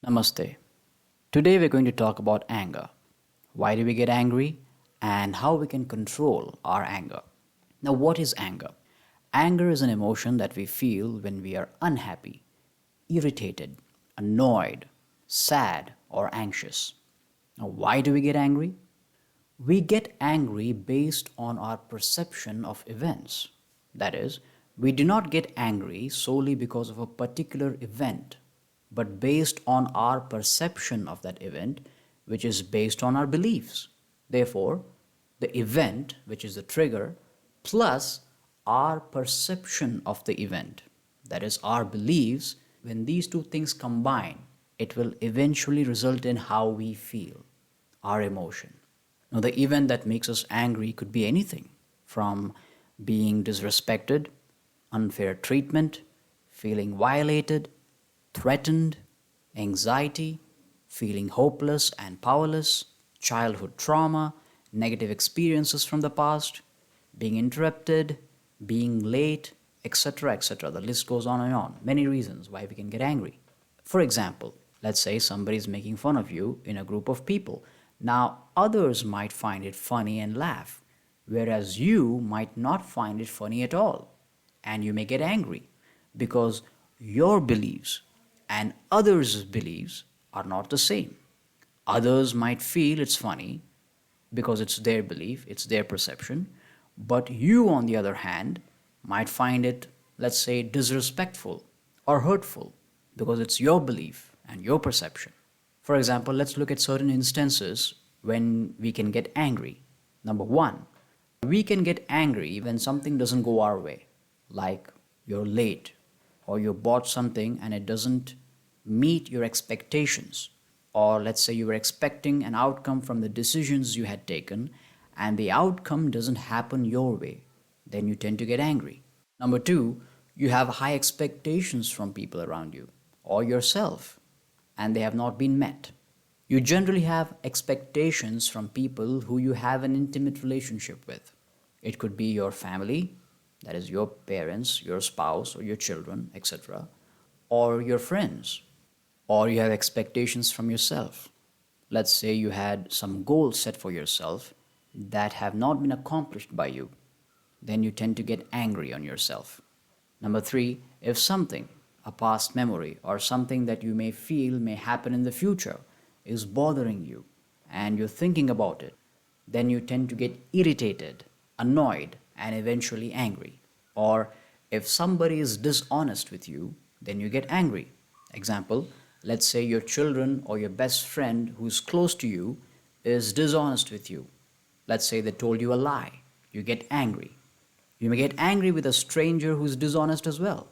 Namaste. Today we're going to talk about anger. Why do we get angry and how we can control our anger? Now, what is anger? Anger is an emotion that we feel when we are unhappy, irritated, annoyed, sad, or anxious. Now, why do we get angry? We get angry based on our perception of events. That is, we do not get angry solely because of a particular event, but based on our perception of that event, which is based on our beliefs. Therefore, the event, which is the trigger, plus our perception of the event, that is, our beliefs, when these two things combine, it will eventually result in how we feel, our emotion. Now, the event that makes us angry could be anything from being disrespected, unfair treatment, feeling violated, threatened, anxiety, feeling hopeless and powerless, childhood trauma, negative experiences from the past, being interrupted, being late, etc., etc. The list goes on and on. Many reasons why we can get angry. For example, let's say somebody is making fun of you in a group of people. Now, others might find it funny and laugh, whereas you might not find it funny at all. And you may get angry because your beliefs and others' beliefs are not the same. Others might feel it's funny because it's their belief, it's their perception, but you, on the other hand, might find it, let's say, disrespectful or hurtful because it's your belief and your perception. For example, let's look at certain instances when we can get angry. Number one, we can get angry when something doesn't go our way, like you're late or you bought something and it doesn't meet your expectations. Or let's say you were expecting an outcome from the decisions you had taken and the outcome doesn't happen your way. Then you tend to get angry. Number two, you have high expectations from people around you or yourself and they have not been met. You generally have expectations from people who you have an intimate relationship with. It could be your family, that is your parents, your spouse, or your children, etc., or your friends, or you have expectations from yourself. Let's say you had some goals set for yourself that have not been accomplished by you. Then you tend to get angry on yourself. Number three, if something, a past memory, or something that you may feel may happen in the future is bothering you and you're thinking about it, then you tend to get irritated, annoyed, and eventually angry. Or if somebody is dishonest with you, then you get angry. Example, let's say your children or your best friend who's close to you is dishonest with you. Let's say they told you a lie. You get angry. You may get angry with a stranger who's dishonest as well.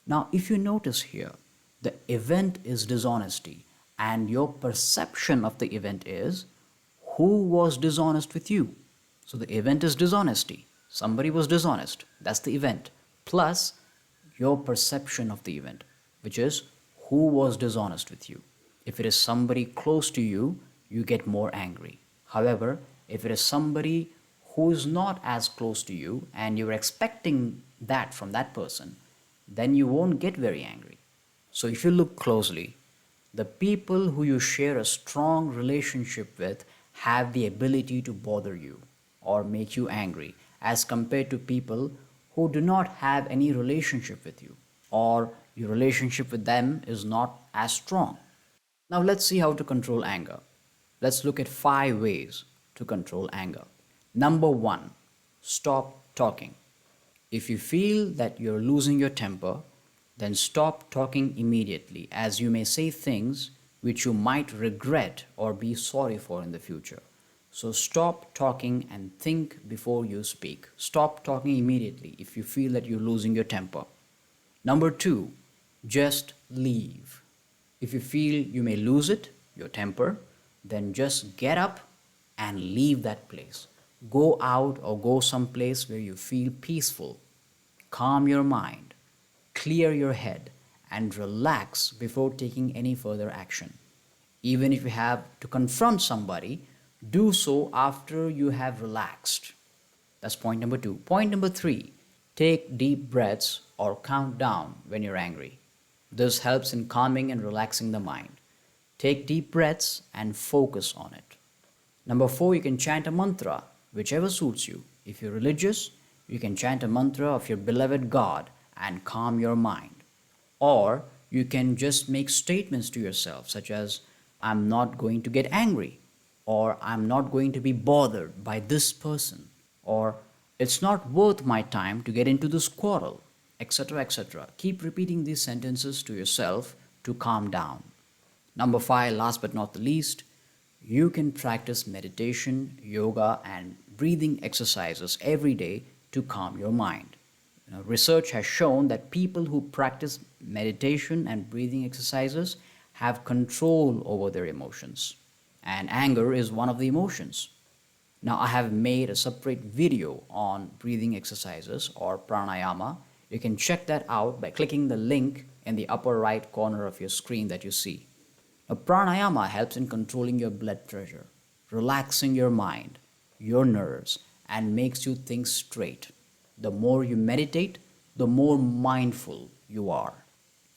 Now, if you notice here, the event is dishonesty, and your perception of the event is who was dishonest with you. So the event is dishonesty. Somebody was dishonest. That's the event. Plus your perception of the event, which is who was dishonest with you. If it is somebody close to you, you get more angry. However, if it is somebody who is not as close to you and you're expecting that from that person, then you won't get very angry. So if you look closely, the people who you share a strong relationship with have the ability to bother you or make you angry as compared to people who do not have any relationship with you or your relationship with them is not as strong. Now let's see how to control anger. Let's look at 5 ways to control anger. Number 1, stop talking. If you feel that you're losing your temper, then stop talking immediately, as you may say things which you might regret or be sorry for in the future. So stop talking and think before you speak. Stop talking immediately if you feel that you're losing your temper. Number 2, just leave. If you feel you may lose it, your temper, then just get up and leave that place. Go out or go someplace where you feel peaceful. Calm your mind, clear your head, and relax before taking any further action. Even if you have to confront somebody, do so after you have relaxed. That's point number 2. Point number 3, take deep breaths or count down when you're angry. This helps in calming and relaxing the mind. Take deep breaths and focus on it. Number 4, you can chant a mantra, whichever suits you. If you're religious, you can chant a mantra of your beloved God and calm your mind. Or you can just make statements to yourself, such as, I'm not going to get angry, or I'm not going to be bothered by this person, or it's not worth my time to get into this quarrel, etc. etc. Keep repeating these sentences to yourself to calm down. Number 5, last but not the least, you can practice meditation, yoga, and breathing exercises every day to calm your mind. Research has shown that people who practice meditation and breathing exercises have control over their emotions, and anger is one of the emotions. Now, I have made a separate video on breathing exercises or pranayama. You can check that out by clicking the link in the upper right corner of your screen that you see. Now, pranayama helps in controlling your blood pressure, relaxing your mind, your nerves, and makes you think straight. The more you meditate, the more mindful you are.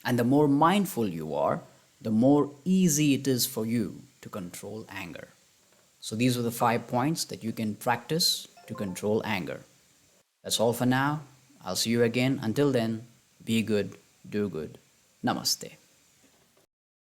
And the more mindful you are, the more easy it is for you to control anger. So these are the 5 points that you can practice to control anger. That's all for now. I'll see you again. Until then, be good, do good. Namaste.